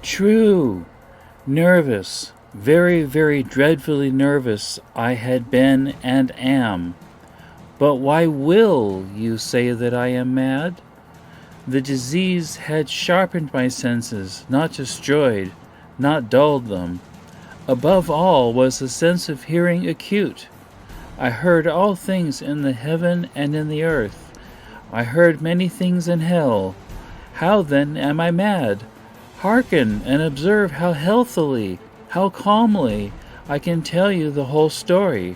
True. Nervous, very, very dreadfully nervous I had been and am. But why will you say that I am mad? The disease had sharpened my senses, not destroyed, not dulled them. Above all was the sense of hearing acute. I heard all things in the heaven and in the earth. I heard many things in hell. How then am I mad? Hearken and observe how healthily, how calmly I can tell you the whole story.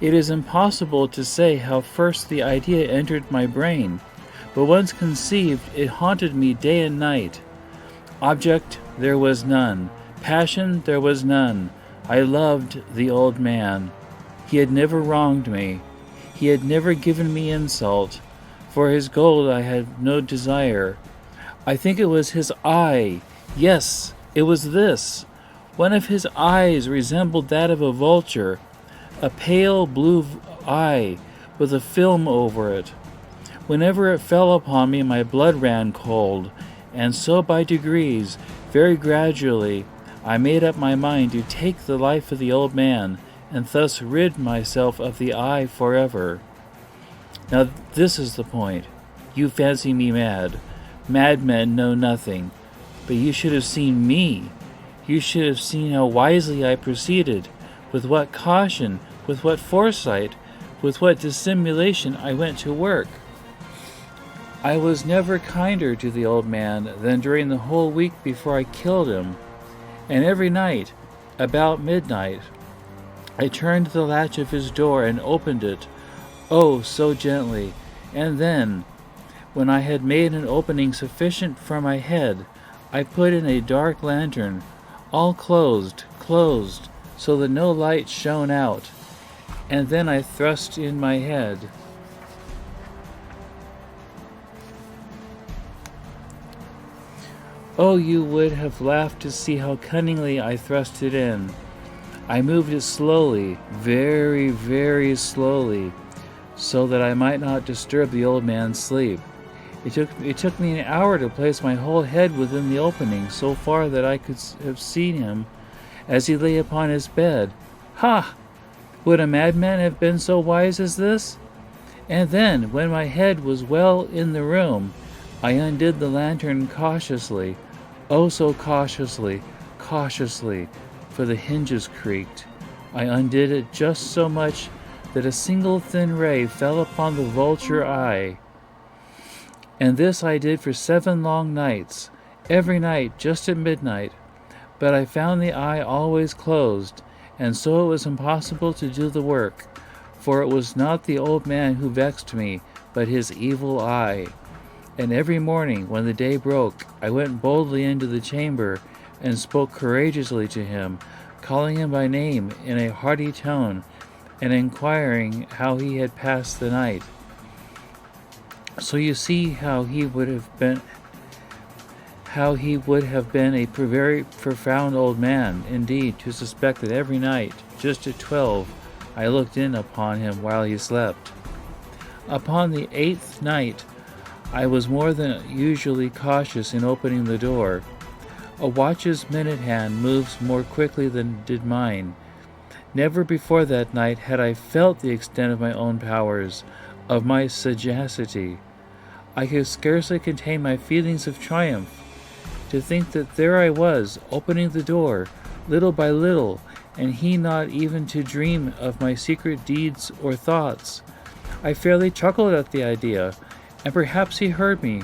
It is impossible to say how first the idea entered my brain, but once conceived, it haunted me day and night. Object there was none. Passion there was none. I loved the old man. He had never wronged me. He had never given me insult. For his gold I had no desire. I think it was his eye. Yes, it was this. One of his eyes resembled that of a vulture, a pale blue eye with a film over it. Whenever it fell upon me, my blood ran cold, and so by degrees, very gradually, I made up my mind to take the life of the old man, and thus rid myself of the eye forever. Now this is the point. You fancy me mad. Madmen know nothing. But you should have seen me. You should have seen how wisely I proceeded, with what caution, with what foresight, with what dissimulation I went to work. I was never kinder to the old man than during the whole week before I killed him. And every night, about midnight, I turned the latch of his door and opened it, oh, so gently. And then, when I had made an opening sufficient for my head, I put in a dark lantern, all closed, so that no light shone out. And then I thrust in my head. Oh, you would have laughed to see how cunningly I thrust it in. I moved it slowly, very, very slowly, so that I might not disturb the old man's sleep. It took me an hour to place my whole head within the opening, so far that I could have seen him as he lay upon his bed. Ha! Would a madman have been so wise as this? And then, when my head was well in the room, I undid the lantern cautiously, oh so cautiously, for the hinges creaked. I undid it just so much that a single thin ray fell upon the vulture eye. And this I did for 7 long nights, every night just at midnight. But I found the eye always closed, and so it was impossible to do the work, for it was not the old man who vexed me, but his evil eye. And every morning, when the day broke, I went boldly into the chamber and spoke courageously to him, calling him by name in a hearty tone, and inquiring how he had passed the night. So you see how he would have been a very profound old man, indeed, to suspect that every night, just at 12, I looked in upon him while he slept. Upon the 8th night, I was more than usually cautious in opening the door. A watch's minute hand moves more quickly than did mine. Never before that night had I felt the extent of my own powers, of my sagacity. I could scarcely contain my feelings of triumph. To think that there I was, opening the door, little by little, and he not even to dream of my secret deeds or thoughts. I fairly chuckled at the idea, and perhaps he heard me,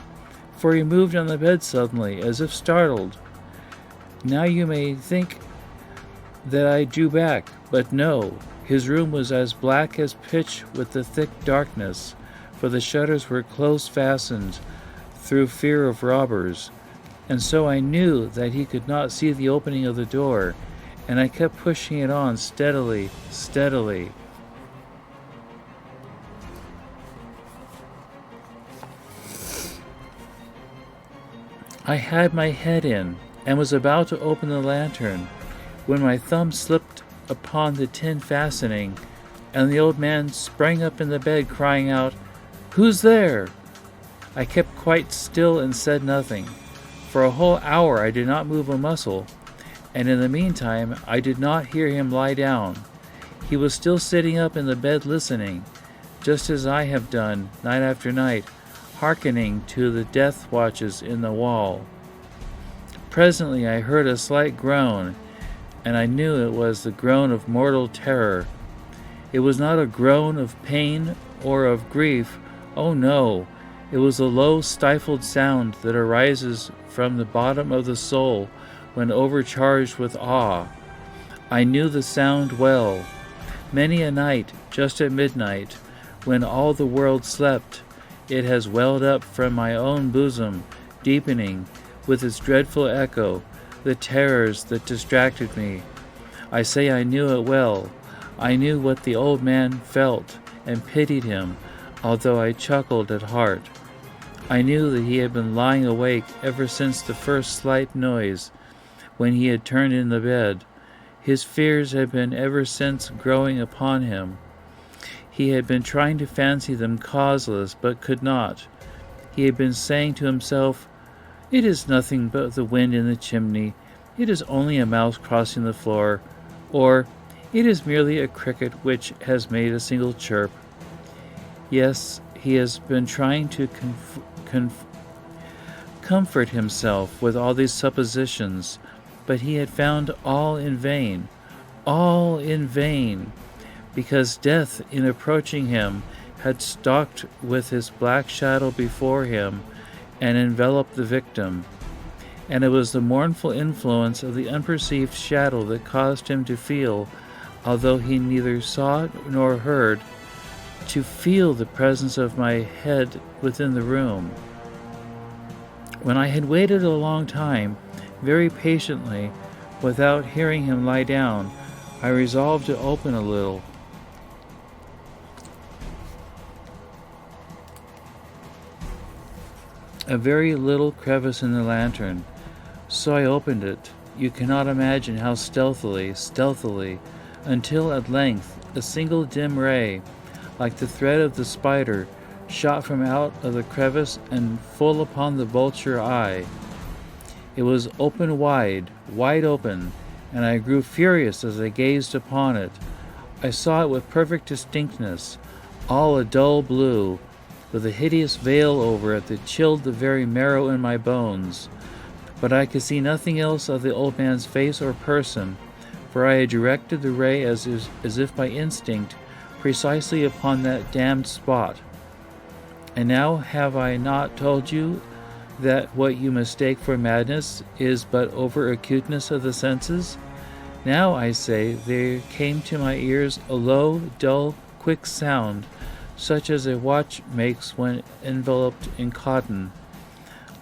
for he moved on the bed suddenly, as if startled. Now you may think that I drew back, but no, his room was as black as pitch with the thick darkness, for the shutters were close fastened through fear of robbers, and so I knew that he could not see the opening of the door, and I kept pushing it on steadily. I had my head in, and was about to open the lantern, when my thumb slipped upon the tin fastening, and the old man sprang up in the bed, crying out, "Who's there?" I kept quite still and said nothing, For a whole hour I did not move a muscle, and in the meantime I did not hear him lie down. He was still sitting up in the bed listening, just as I have done night after night, hearkening to the death watches in the wall. Presently I heard a slight groan, and I knew it was the groan of mortal terror. It was not a groan of pain or of grief. Oh no, it was a low, stifled sound that arises from the bottom of the soul when overcharged with awe. I knew the sound well. Many a night, just at midnight, when all the world slept, it has welled up from my own bosom, deepening, with its dreadful echo, the terrors that distracted me. I say I knew it well. I knew what the old man felt, and pitied him, although I chuckled at heart. I knew that he had been lying awake ever since the first slight noise, when he had turned in the bed. His fears had been ever since growing upon him. He had been trying to fancy them causeless, but could not. He had been saying to himself, "It is nothing but the wind in the chimney. It is only a mouse crossing the floor," or "It is merely a cricket which has made a single chirp." Yes, he has been trying to comfort himself with all these suppositions, but he had found all in vain, because death, in approaching him, had stalked with his black shadow before him and enveloped the victim. And it was the mournful influence of the unperceived shadow that caused him to feel, although he neither saw nor heard, to feel the presence of my head within the room. When I had waited a long time, very patiently, without hearing him lie down, I resolved to open a little. A very little crevice in the lantern. So I opened it. You cannot imagine how stealthily, until at length a single dim ray, like the thread of the spider, shot from out of the crevice and full upon the vulture eye. It was open wide open, and I grew furious as I gazed upon it. I saw it with perfect distinctness, all a dull blue, with a hideous veil over it that chilled the very marrow in my bones. But I could see nothing else of the old man's face or person, for I had directed the ray as if by instinct, precisely upon that damned spot. And now have I not told you that what you mistake for madness is but over-acuteness of the senses? Now, I say, there came to my ears a low, dull, quick sound, such as a watch makes when enveloped in cotton.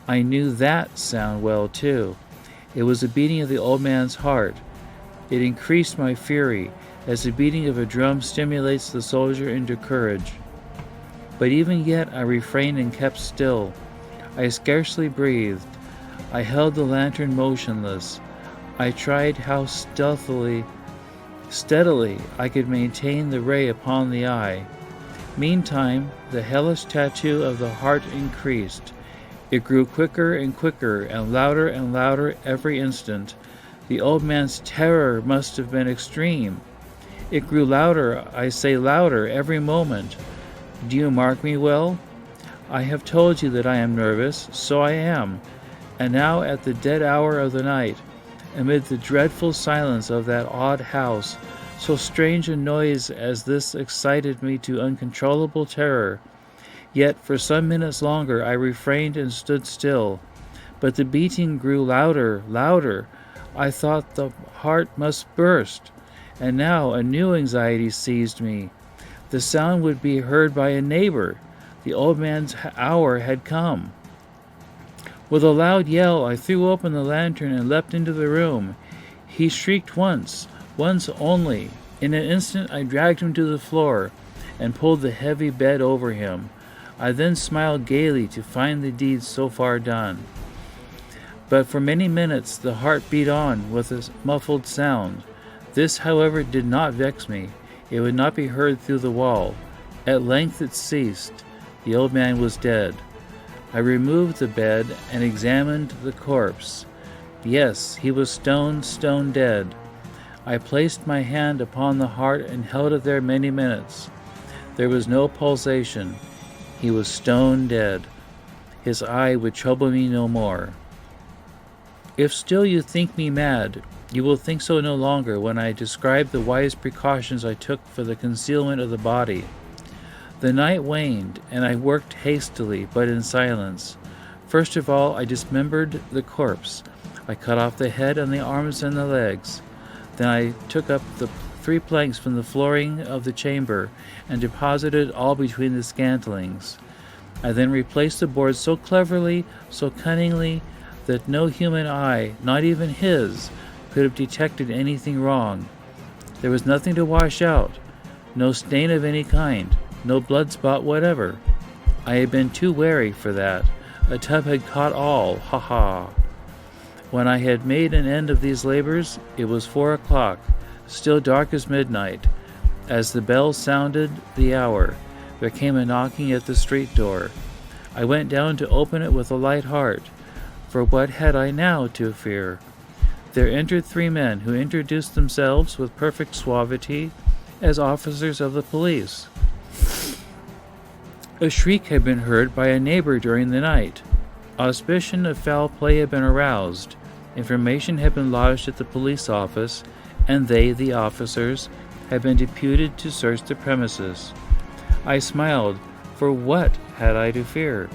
I knew that sound well, too. It was the beating of the old man's heart. It increased my fury, as the beating of a drum stimulates the soldier into courage. But even yet I refrained and kept still. I scarcely breathed. I held the lantern motionless. I tried how steadily I could maintain the ray upon the eye. Meantime, the hellish tattoo of the heart increased. It grew quicker and quicker, and louder every instant. The old man's terror must have been extreme. It grew louder, I say louder, every moment. Do you mark me well? I have told you that I am nervous, so I am. And now at the dead hour of the night, amid the dreadful silence of that odd house, so strange a noise as this excited me to uncontrollable terror. Yet for some minutes longer I refrained and stood still. But the beating grew louder. I thought the heart must burst. And now a new anxiety seized me. The sound would be heard by a neighbor. The old man's hour had come. With a loud yell, I threw open the lantern and leapt into the room. He shrieked once only. In an instant I dragged him to the floor and pulled the heavy bed over him. I then smiled gaily to find the deed so far done. But for many minutes the heart beat on with a muffled sound. This, however, did not vex me. It would not be heard through the wall. At length it ceased. The old man was dead. I removed the bed and examined the corpse. Yes, he was stone dead. I placed my hand upon the heart and held it there many minutes. There was no pulsation. He was stone dead. His eye would trouble me no more. If still you think me mad, you will think so no longer when I describe the wise precautions I took for the concealment of the body. The night waned, and I worked hastily, but in silence. First of all, I dismembered the corpse. I cut off the head and the arms and the legs. Then I took up the 3 planks from the flooring of the chamber and deposited all between the scantlings. I then replaced the boards so cleverly, so cunningly, that no human eye, not even his, could have detected anything wrong. There was nothing to wash out, no stain of any kind, no blood spot whatever. I had been too wary for that. A tub had caught all, ha. When I had made an end of these labors, it was 4 o'clock, still dark as midnight. As the bell sounded the hour, there came a knocking at the street door. I went down to open it with a light heart, for what had I now to fear? There entered 3 men who introduced themselves with perfect suavity as officers of the police. A shriek had been heard by a neighbor during the night. Suspicion of foul play had been aroused. Information had been lodged at the police office, and they, the officers, had been deputed to search the premises. I smiled, for what had I to fear?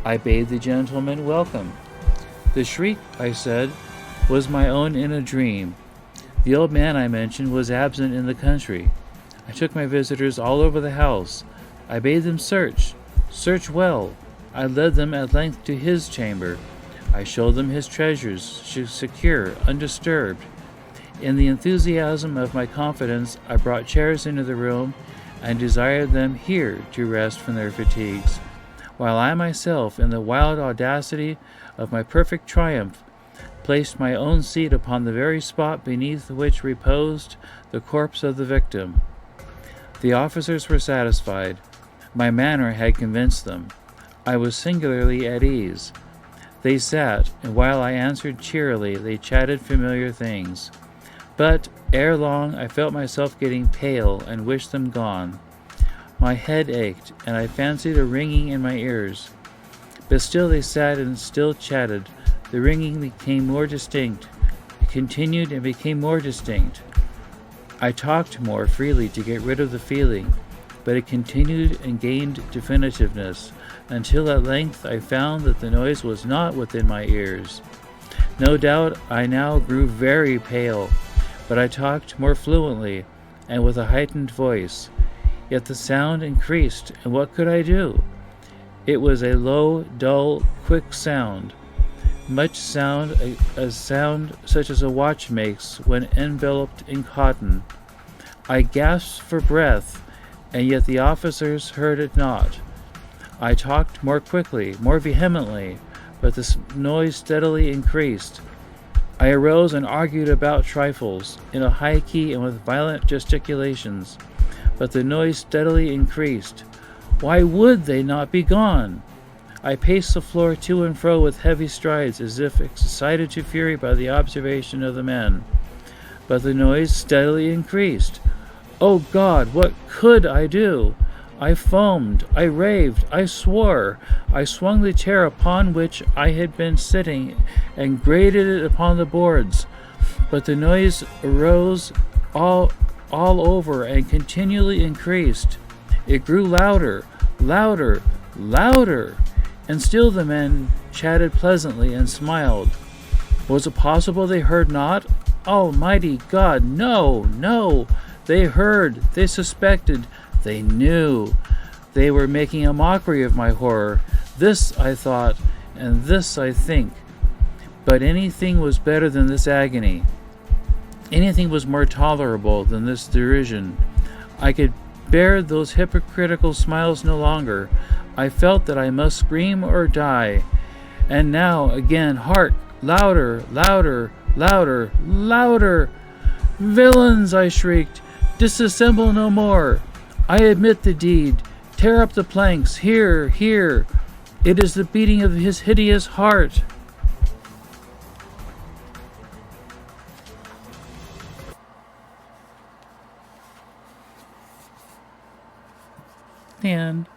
I bade the gentleman welcome. The shriek, I said, was my own in a dream. The old man I mentioned was absent in the country. I took my visitors all over the house. I bade them search well. I led them at length to his chamber. I showed them his treasures, secure, undisturbed. In the enthusiasm of my confidence, I brought chairs into the room and desired them here to rest from their fatigues, while I myself, in the wild audacity of my perfect triumph, placed my own seat upon the very spot beneath which reposed the corpse of the victim. The officers were satisfied. My manner had convinced them. I was singularly at ease. They sat, and while I answered cheerily, they chatted familiar things. But, ere long, I felt myself getting pale and wished them gone. My head ached, and I fancied a ringing in my ears. But still they sat and still chatted. The ringing became more distinct. It continued and became more distinct. I talked more freely to get rid of the feeling, but it continued and gained definitiveness, until at length I found that the noise was not within my ears. No doubt I now grew very pale, but I talked more fluently and with a heightened voice. Yet the sound increased, and what could I do? It was a low, dull, quick sound. Much sound, a sound such as a watch makes when enveloped in cotton. I gasped for breath, and yet the officers heard it not. I talked more quickly, more vehemently, but the noise steadily increased. I arose and argued about trifles, in a high key and with violent gesticulations, but the noise steadily increased. Why would they not be gone? I paced the floor to and fro with heavy strides, as if excited to fury by the observation of the men. But the noise steadily increased. Oh God, what could I do? I foamed, I raved, I swore. I swung the chair upon which I had been sitting and grated it upon the boards. But the noise arose all over and continually increased. It grew louder, louder, louder. And still the men chatted pleasantly and smiled. Was it possible they heard not? Almighty God, no! They heard, they suspected, they knew. They were making a mockery of my horror. This I thought, and this I think. But anything was better than this agony. Anything was more tolerable than this derision. I could bear those hypocritical smiles no longer. I felt that I must scream or die. And now, again, hark! Louder, louder, louder, louder! Villains, I shrieked, disassemble no more. I admit the deed. Tear up the planks, here. It is the beating of his hideous heart. The end.